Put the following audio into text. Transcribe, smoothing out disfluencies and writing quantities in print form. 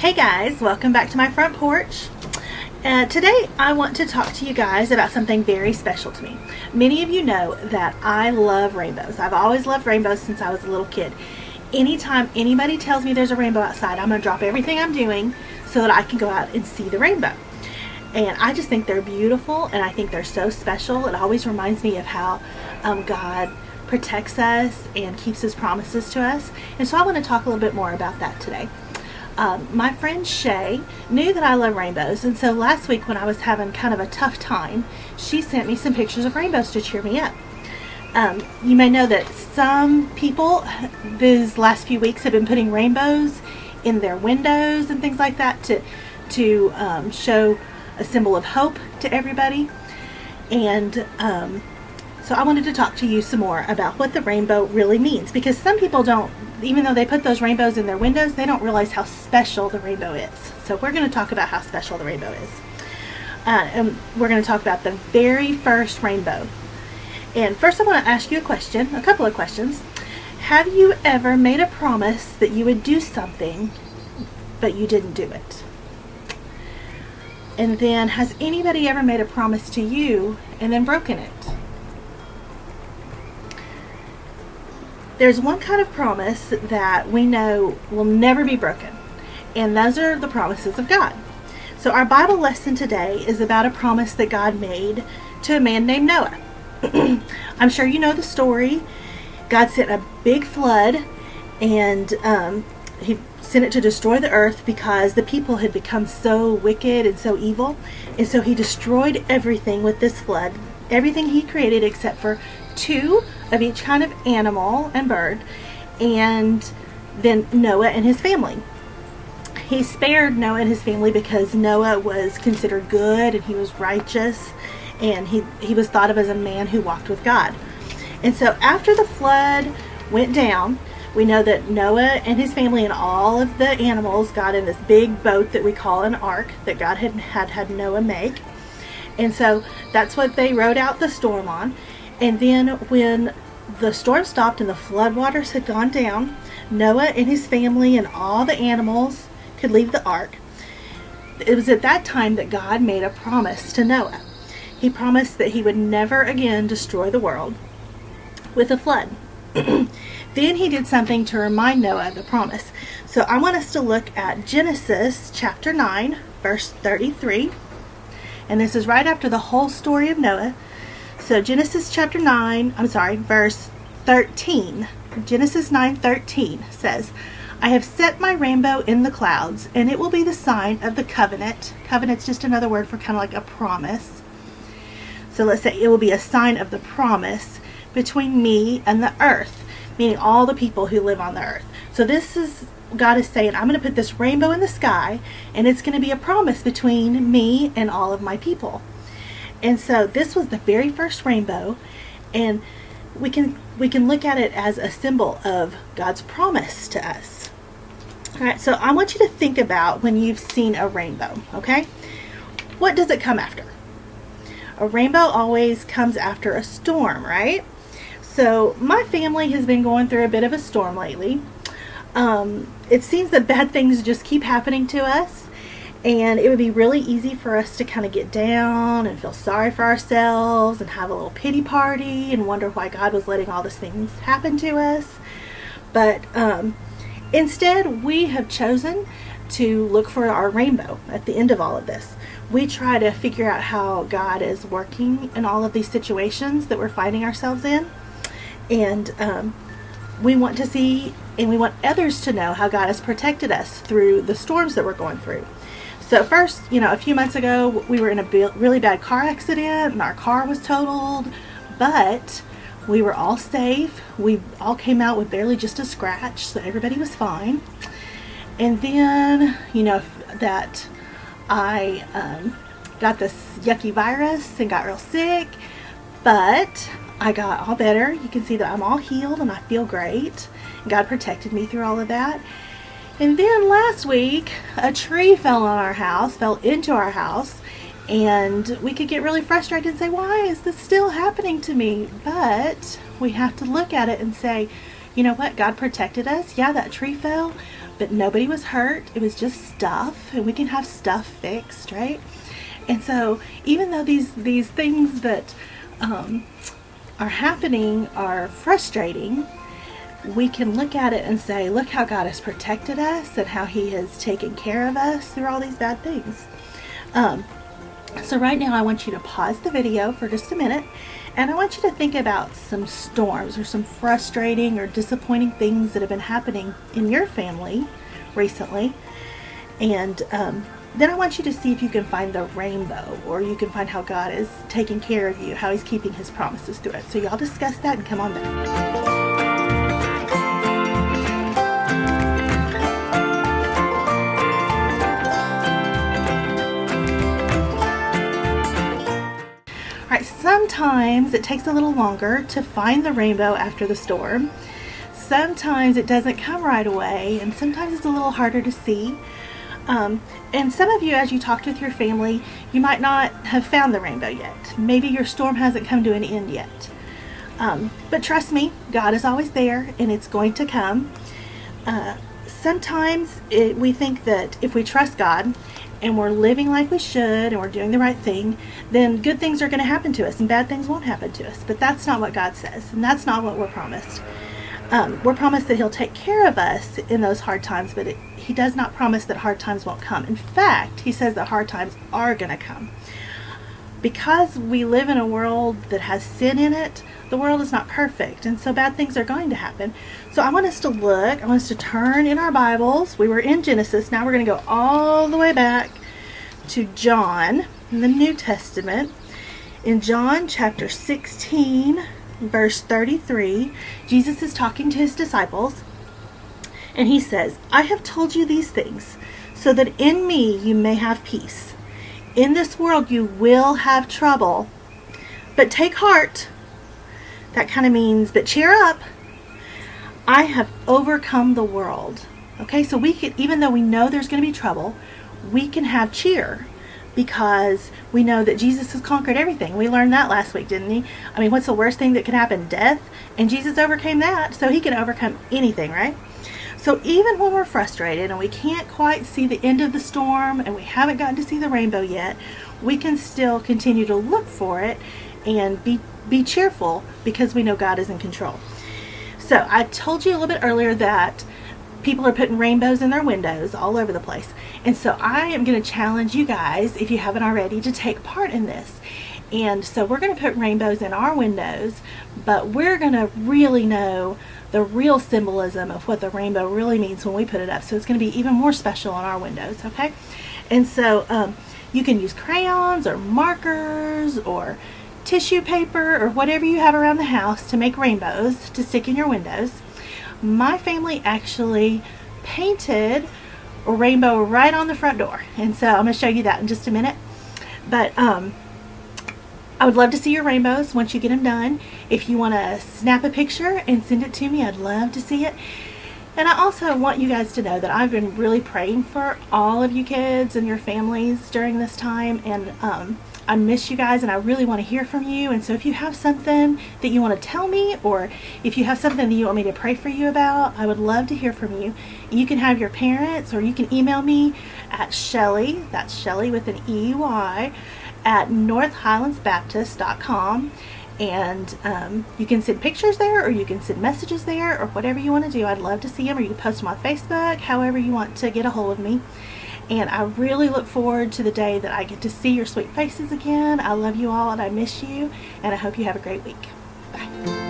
Hey guys, welcome back to my front porch. Today I want to talk to you guys about something very special to me. Many of you know that I love rainbows. I've always loved rainbows since I was a little kid. Anytime anybody tells me there's a rainbow outside, I'm going to drop everything I'm doing so that I can go out and see the rainbow. And I just think they're beautiful, and I think they're so special. It always reminds me of how God protects us and keeps his promises to us. And so I want to talk a little bit more about that today. My friend Shelley knew that I love rainbows, and so last week when I was having kind of a tough time, she sent me some pictures of rainbows to cheer me up. You may know that some people these last few weeks have been putting rainbows in their windows and things like that to show a symbol of hope to everybody. And so I wanted to talk to you some more about what the rainbow really means, because some people don't, even though they put those rainbows in their windows, they don't realize how special the rainbow is. So we're going to talk about how special the rainbow is. And we're going to talk about the very first rainbow. And first I want to ask you a couple of questions. Have you ever made a promise that you would do something, but you didn't do it? And then, has anybody ever made a promise to you and then broken it? There's one kind of promise that we know will never be broken, and those are the promises of God. So our Bible lesson today is about a promise that God made to a man named Noah. I'm sure you know the story. God sent a big flood, and he sent it to destroy the earth because the people had become so wicked and so evil. And so he destroyed everything with this flood, everything he created except for 2 of each kind of animal and bird, and then Noah and his family. He spared Noah and his family because Noah was considered good and he was righteous, and he was thought of as a man who walked with God. And so after the flood went down, we know that Noah and his family and all of the animals got in this big boat that we call an ark that God had Noah make. And so that's what they rode out the storm on. And then when the storm stopped and the floodwaters had gone down, Noah and his family and all the animals could leave the ark. It was at that time that God made a promise to Noah. He promised that he would never again destroy the world with a flood. Then he did something to remind Noah of the promise. So I want us to look at Genesis chapter 9, verse 33. And this is right after the whole story of Noah. So Genesis chapter 9, verse 13. Genesis 9:13 says, I have set my rainbow in the clouds, and it will be the sign of the covenant. Covenant's just another word for kind of like a promise. So let's say it will be a sign of the promise between me and the earth, meaning all the people who live on the earth. So this is, God is saying, I'm going to put this rainbow in the sky, and it's going to be a promise between me and all of my people. And so this was the very first rainbow, and we can look at it as a symbol of God's promise to us. All right, so I want you to think about when you've seen a rainbow, okay? What does it come after? A rainbow always comes after a storm, right? So my family has been going through a bit of a storm lately. It seems that bad things just keep happening to us. And it would be really easy for us to kind of get down and feel sorry for ourselves and have a little pity party and wonder why God was letting all these things happen to us. But instead, we have chosen to look for our rainbow at the end of all of this. We try to figure out how God is working in all of these situations that we're finding ourselves in. And we want to see, and we want others to know how God has protected us through the storms that we're going through. So first, a few months ago, we were in a really bad car accident, and our car was totaled, but we were all safe. We all came out with barely just a scratch, so everybody was fine. And then, that I got this yucky virus and got real sick, but I got all better. You can see that I'm all healed and I feel great. God protected me through all of that. And then last week, a tree fell into our house, and we could get really frustrated and say, why is this still happening to me? But we have to look at it and say, you know what? God protected us. Yeah, that tree fell, but nobody was hurt. It was just stuff, and we can have stuff fixed, right? And so even though these things that are happening are frustrating, we can look at it and say, look how God has protected us and how he has taken care of us through all these bad things. So right now I want you to pause the video for just a minute, and I want you to think about some storms or some frustrating or disappointing things that have been happening in your family recently. And then I want you to see if you can find the rainbow, or you can find how God is taking care of you, how he's keeping his promises through it. So y'all discuss that and come on back. Alright, sometimes it takes a little longer to find the rainbow after the storm. Sometimes it doesn't come right away, and sometimes it's a little harder to see. And some of you, as you talked with your family, you might not have found the rainbow yet. Maybe your storm hasn't come to an end yet. But trust me, God is always there, and it's going to come. Sometimes we think that if we trust God and we're living like we should and we're doing the right thing, then good things are going to happen to us and bad things won't happen to us. But that's not what God says, and that's not what we're promised. We're promised that he'll take care of us in those hard times, but he does not promise that hard times won't come. In fact, he says that hard times are going to come. Because we live in a world that has sin in it, the world is not perfect, and so bad things are going to happen. So I want us to look, I want us to turn in our Bibles. We were in Genesis, now we're going to go all the way back to John in the New Testament. In John chapter 16, verse 33, Jesus is talking to his disciples, and he says, I have told you these things so that in me you may have peace. In this world you will have trouble, but take heart. That kind of means, but cheer up. I have overcome the world. Okay, so we can, even though we know there's going to be trouble, we can have cheer because we know that Jesus has conquered everything. We learned that last week, didn't he? I mean, what's the worst thing that can happen? Death. And Jesus overcame that, so he can overcome anything, right? So even when we're frustrated and we can't quite see the end of the storm and we haven't gotten to see the rainbow yet, we can still continue to look for it and be cheerful because we know God is in control. So I told you a little bit earlier that people are putting rainbows in their windows all over the place. And so I am going to challenge you guys, if you haven't already, to take part in this. And so we're going to put rainbows in our windows, but we're going to really know the real symbolism of what the rainbow really means when we put it up. So it's going to be even more special on our windows, okay? And so you can use crayons or markers or tissue paper or whatever you have around the house to make rainbows to stick in your windows. My family actually painted a rainbow right on the front door, and so I'm going to show you that in just a minute. But I would love to see your rainbows once you get them done. If you want to snap a picture and send it to me, I'd love to see it. And I also want you guys to know that I've been really praying for all of you kids and your families during this time, and I miss you guys, and I really want to hear from you. And so if you have something that you want to tell me, or if you have something that you want me to pray for you about, I would love to hear from you. You can have your parents, or you can email me at Shelley, that's Shelley with an E-Y, at northhighlandsbaptist.com. And you can send pictures there, or you can send messages there, or whatever you want to do. I'd love to see them, or you can post them on Facebook, however you want to get a hold of me. And I really look forward to the day that I get to see your sweet faces again. I love you all, and I miss you, and I hope you have a great week. Bye.